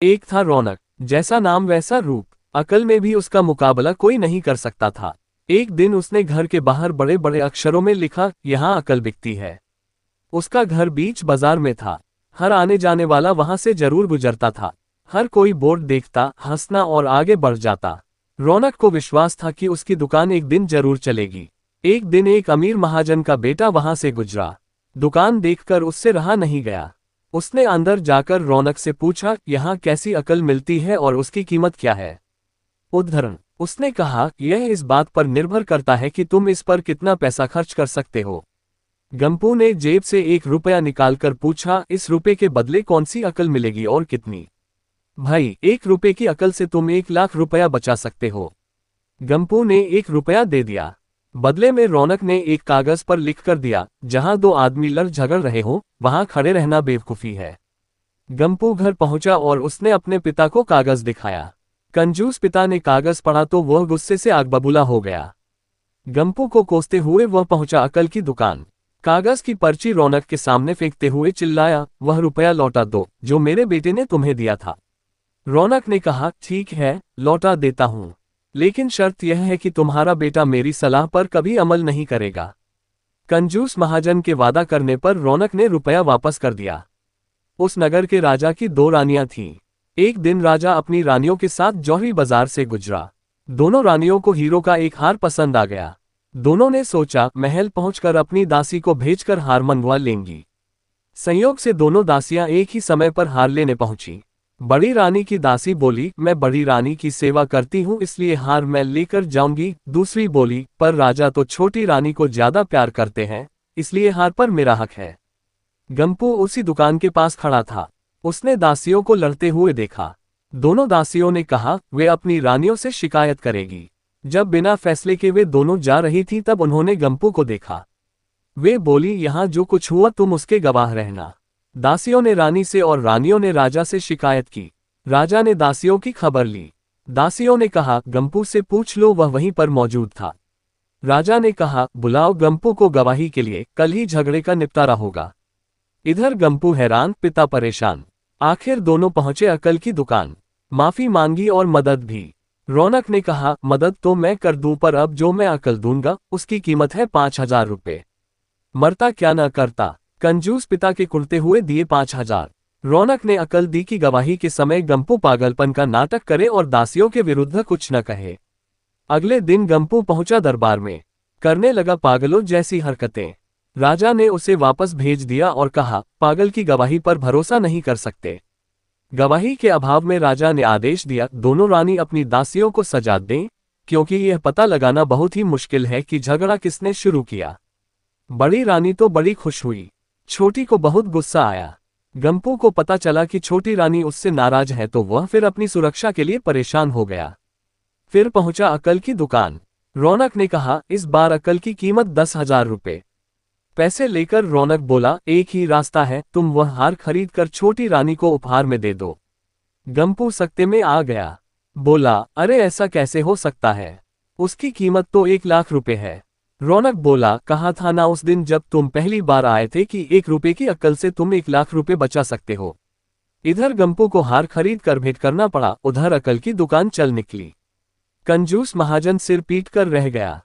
एक था रौनक, जैसा नाम वैसा रूप, अकल में भी उसका मुकाबला कोई नहीं कर सकता था। एक दिन उसने घर के बाहर बड़े बड़े अक्षरों में लिखा, यहाँ अकल बिकती है। उसका घर बीच बाजार में था। हर आने जाने वाला वहां से जरूर गुजरता था। हर कोई बोर्ड देखता, हंसना और आगे बढ़ जाता। रौनक को विश्वास था कि उसकी दुकान एक दिन जरूर चलेगी। एक दिन एक अमीर महाजन का बेटा वहां से गुजरा। दुकान देखकर उससे रहा नहीं गया। उसने अंदर जाकर रौनक से पूछा, यहाँ कैसी अकल मिलती है और उसकी कीमत क्या है? उद्धरण, उसने कहा, यह इस बात पर निर्भर करता है कि तुम इस पर कितना पैसा खर्च कर सकते हो। गंपू ने जेब से 1 रुपया निकालकर पूछा, इस रुपए के बदले कौन सी अकल मिलेगी और कितनी? भाई, 1 रुपए की अकल से तुम 1 लाख रुपया बचा सकते हो। गंपू ने 1 रुपया दे दिया। बदले में रौनक ने एक कागज पर लिख कर दिया, जहां दो आदमी लड़ झगड़ रहे हो वहां खड़े रहना बेवकूफी है। गंपू घर पहुंचा और उसने अपने पिता को कागज दिखाया। कंजूस पिता ने कागज पढ़ा तो वह गुस्से से आग बबूला हो गया। गंपू को कोसते हुए वह पहुंचा अकल की दुकान। कागज की पर्ची रौनक के सामने फेंकते हुए चिल्लाया, वह रुपया लौटा दो जो मेरे बेटे ने तुम्हें दिया था। रौनक ने कहा, ठीक है, लौटा देता हूं, लेकिन शर्त यह है कि तुम्हारा बेटा मेरी सलाह पर कभी अमल नहीं करेगा। कंजूस महाजन के वादा करने पर रौनक ने रुपया वापस कर दिया। उस नगर के राजा की 2 रानियां थीं। एक दिन राजा अपनी रानियों के साथ जौहरी बाजार से गुजरा। दोनों रानियों को हीरो का एक हार पसंद आ गया। दोनों ने सोचा, महल पहुंचकर अपनी दासी को भेजकर हार मंगवा लेंगी। संयोग से दोनों दासियां एक ही समय पर हार लेने पहुंची। बड़ी रानी की दासी बोली, मैं बड़ी रानी की सेवा करती हूं इसलिए हार मैं लेकर जाऊंगी। दूसरी बोली, पर राजा तो छोटी रानी को ज्यादा प्यार करते हैं, इसलिए हार पर मेरा हक है। गंपू उसी दुकान के पास खड़ा था। उसने दासियों को लड़ते हुए देखा। दोनों दासियों ने कहा, वे अपनी रानियों से शिकायत करेगी। जब बिना फैसले के वे दोनों जा रही थी तब उन्होंने गंपू को देखा। वे बोली, यहां जो कुछ हुआ तुम उसके गवाह रहना। दासियों ने रानी से और रानियों ने राजा से शिकायत की। राजा ने दासियों की खबर ली। दासियों ने कहा, गंपू से पूछ लो, वह वहीं पर मौजूद था। राजा ने कहा, बुलाओ गंपू को गवाही के लिए, कल ही झगड़े का निपटारा होगा। इधर गंपू हैरान, पिता परेशान। आखिर दोनों पहुंचे अकल की दुकान। माफी मांगी और मदद भी। रौनक ने कहा, मदद तो मैं कर दूं, पर अब जो मैं अकल दूंगा उसकी कीमत है 5,000 रुपये। मरता क्या न करता। कंजूस पिता के कुर्ते हुए दिए 5,000। रौनक ने अकल दी कि गवाही के समय गंपू पागलपन का नाटक करे और दासियों के विरुद्ध कुछ न कहे। अगले दिन गंपू पहुंचा दरबार में। करने लगा पागलों जैसी हरकतें। राजा ने उसे वापस भेज दिया और कहा, पागल की गवाही पर भरोसा नहीं कर सकते। गवाही के अभाव में राजा ने आदेश दिया, दोनों रानी अपनी दासियों को सजा दें, क्योंकि यह पता लगाना बहुत ही मुश्किल है कि झगड़ा किसने शुरू किया। बड़ी रानी तो बड़ी खुश हुई, छोटी को बहुत गुस्सा आया। गंपू को पता चला कि छोटी रानी उससे नाराज है तो वह फिर अपनी सुरक्षा के लिए परेशान हो गया। फिर पहुंचा अकल की दुकान। रौनक ने कहा, इस बार अकल की कीमत 10,000 रुपये। पैसे लेकर रौनक बोला, एक ही रास्ता है, तुम वह हार खरीद कर छोटी रानी को उपहार में दे दो। गंपू सकते में आ गया। बोला, अरे ऐसा कैसे हो सकता है, उसकी कीमत तो 1 लाख रुपए है। रौनक बोला, कहा था ना उस दिन जब तुम पहली बार आए थे कि 1 रुपए की अक्ल से तुम 1 लाख रुपए बचा सकते हो। इधर गंपू को हार खरीद कर भेंट करना पड़ा, उधर अकल की दुकान चल निकली। कंजूस महाजन सिर पीट कर रह गया।